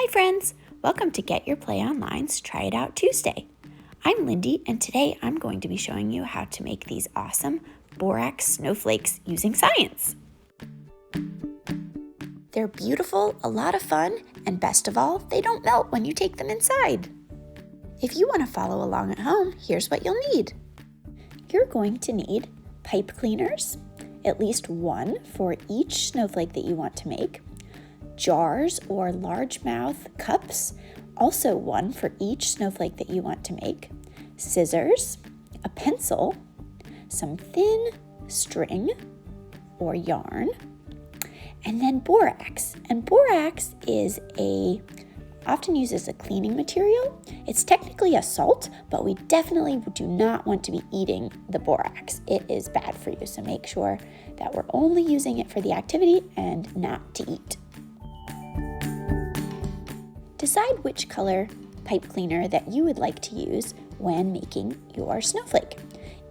Hi friends, welcome to Get Your Play Online's Try It Out Tuesday. I'm Lindy and today I'm going to be showing you how to make these awesome borax snowflakes using science. They're beautiful, a lot of fun, and best of all, they don't melt when you take them inside. If you want to follow along at home, here's what you'll need. You're going to need pipe cleaners, at least one for each snowflake that you want to make, jars or largemouth cups, also one for each snowflake that you want to make, scissors, a pencil, some thin string or yarn, and then borax. And borax is often used as a cleaning material. It's technically a salt, but we definitely do not want to be eating the borax. It is bad for you, so make sure that we're only using it for the activity and not to eat. Decide which color pipe cleaner that you would like to use when making your snowflake.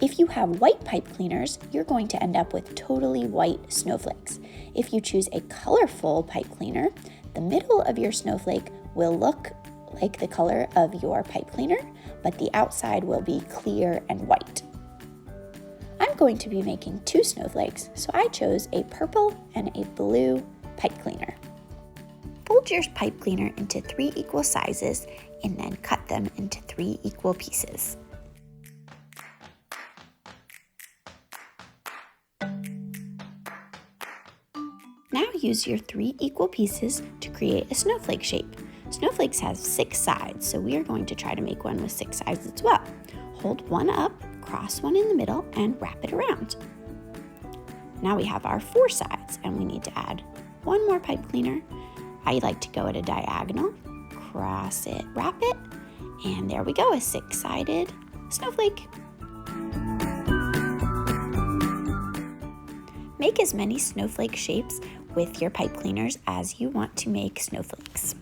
If you have white pipe cleaners, you're going to end up with totally white snowflakes. If you choose a colorful pipe cleaner, the middle of your snowflake will look like the color of your pipe cleaner, but the outside will be clear and white. I'm going to be making two snowflakes, so I chose a purple and a blue pipe cleaner. Fold your pipe cleaner into 3 equal sizes and then cut them into 3 equal pieces. Now use your 3 equal pieces to create a snowflake shape. Snowflakes have 6 sides, so we are going to try to make one with 6 sides as well. Hold one up, cross one in the middle, and wrap it around. Now we have our 4 sides, and we need to add one more pipe cleaner. I like to go at a diagonal, cross it, wrap it, and there we go, a 6-sided snowflake. Make as many snowflake shapes with your pipe cleaners as you want to make snowflakes.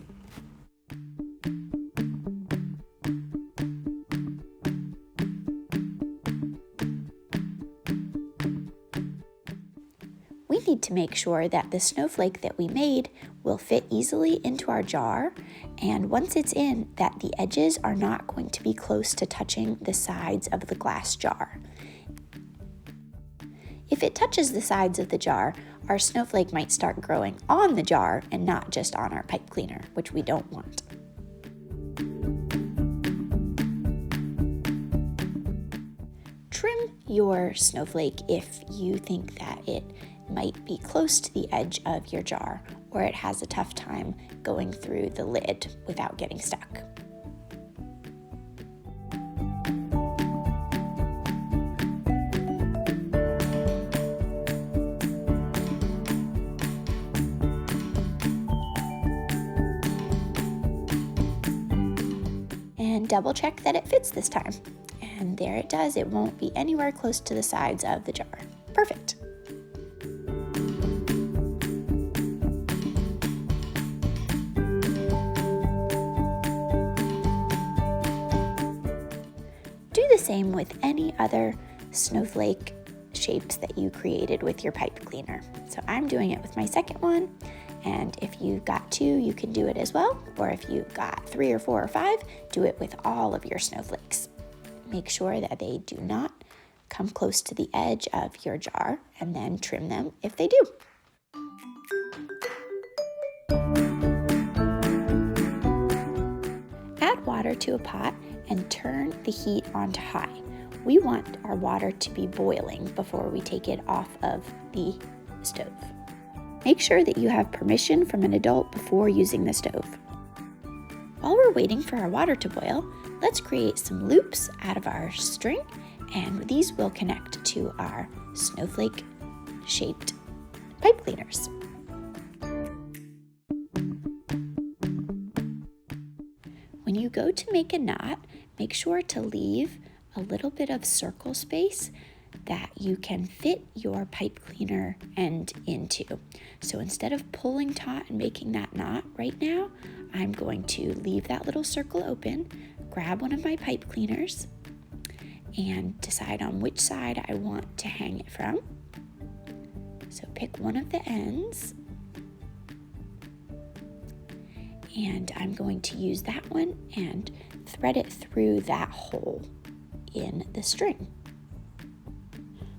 We need to make sure that the snowflake that we made will fit easily into our jar, and once it's in, that the edges are not going to be close to touching the sides of the glass jar. If it touches the sides of the jar, our snowflake might start growing on the jar and not just on our pipe cleaner, which we don't want. Trim your snowflake if you think that it might be close to the edge of your jar or it has a tough time going through the lid without getting stuck. And double check that it fits this time. And there it does. It won't be anywhere close to the sides of the jar. Perfect. Do the same with any other snowflake shapes that you created with your pipe cleaner. So I'm doing it with my second one, and if you've got 2, you can do it as well, or if you've got 3 or 4 or 5, do it with all of your snowflakes. Make sure that they do not come close to the edge of your jar, and then trim them if they do. Add water to a pot and turn the heat on to high. We want our water to be boiling before we take it off of the stove. Make sure that you have permission from an adult before using the stove. While we're waiting for our water to boil, let's create some loops out of our string, and these will connect to our snowflake shaped pipe cleaners. When you go to make a knot, make sure to leave a little bit of circle space that you can fit your pipe cleaner end into. So instead of pulling taut and making that knot right now, I'm going to leave that little circle open, grab one of my pipe cleaners, and decide on which side I want to hang it from. So pick one of the ends And I'm going to use that one and thread it through that hole in the string.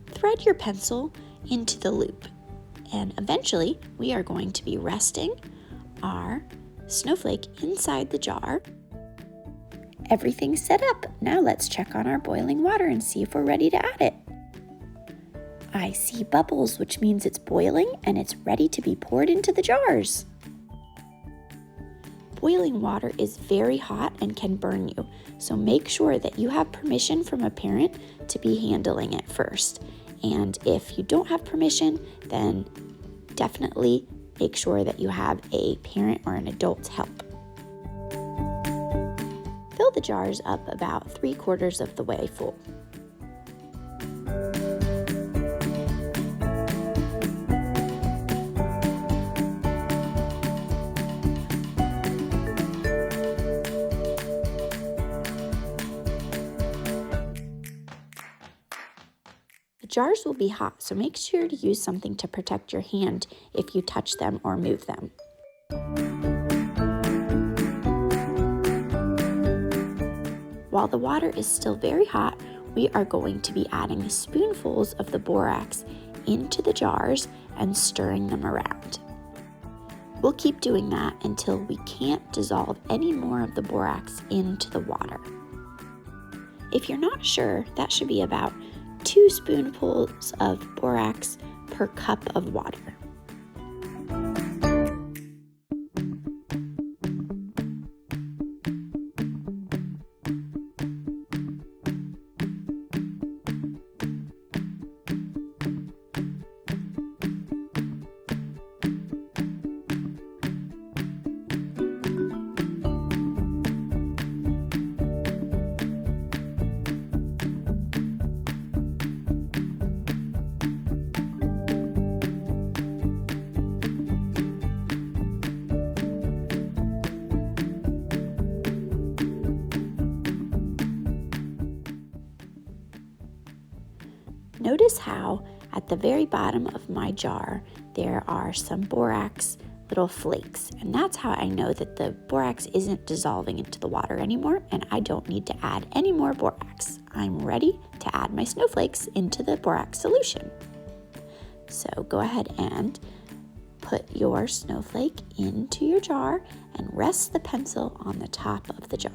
Thread your pencil into the loop, and eventually we are going to be resting our snowflake inside the jar. Everything's set up. Now let's check on our boiling water and see if we're ready to add it. I see bubbles, which means it's boiling and it's ready to be poured into the jars. Boiling water is very hot and can burn you, so make sure that you have permission from a parent to be handling it first. And if you don't have permission, then definitely make sure that you have a parent or an adult's help. Fill the jars up about 3/4 of the way full. The jars will be hot, so make sure to use something to protect your hand if you touch them or move them. While the water is still very hot, we are going to be adding spoonfuls of the borax into the jars and stirring them around. We'll keep doing that until we can't dissolve any more of the borax into the water. If you're not sure, that should be about 2 spoonfuls of borax per cup of water. Notice how at the very bottom of my jar there are some borax little flakes, and that's how I know that the borax isn't dissolving into the water anymore and I don't need to add any more borax. I'm ready to add my snowflakes into the borax solution. So go ahead and put your snowflake into your jar and rest the pencil on the top of the jar.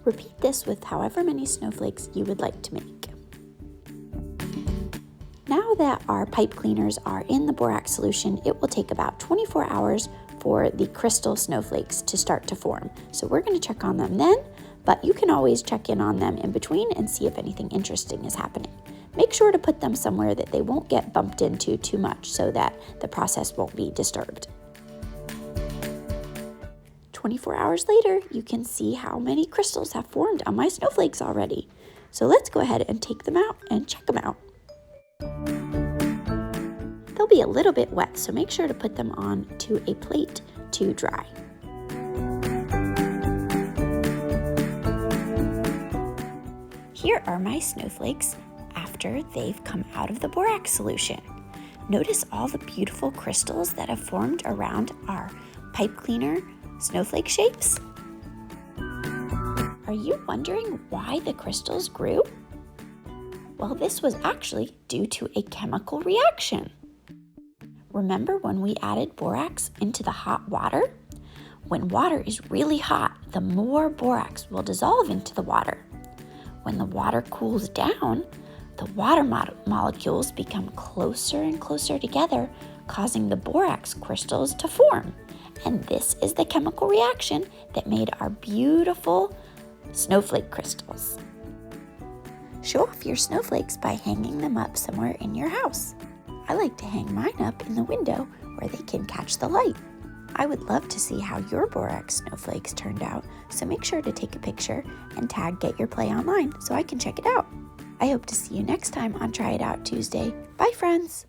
Repeat this with however many snowflakes you would like to make. Now that our pipe cleaners are in the borax solution, it will take about 24 hours for the crystal snowflakes to start to form. So we're going to check on them then, but you can always check in on them in between and see if anything interesting is happening. Make sure to put them somewhere that they won't get bumped into too much so that the process won't be disturbed. 24 hours later, you can see how many crystals have formed on my snowflakes already. So let's go ahead and take them out and check them out. They'll be a little bit wet, so make sure to put them on to a plate to dry. Here are my snowflakes after they've come out of the borax solution. Notice all the beautiful crystals that have formed around our pipe cleaner snowflake shapes? Are you wondering why the crystals grew? Well, this was actually due to a chemical reaction. Remember when we added borax into the hot water? When water is really hot, the more borax will dissolve into the water. When the water cools down, the water molecules become closer and closer together, causing the borax crystals to form. And this is the chemical reaction that made our beautiful snowflake crystals. Show off your snowflakes by hanging them up somewhere in your house. I like to hang mine up in the window where they can catch the light. I would love to see how your borax snowflakes turned out, so make sure to take a picture and tag Get Your Play online so I can check it out. I hope to see you next time on Try It Out Tuesday. Bye, friends!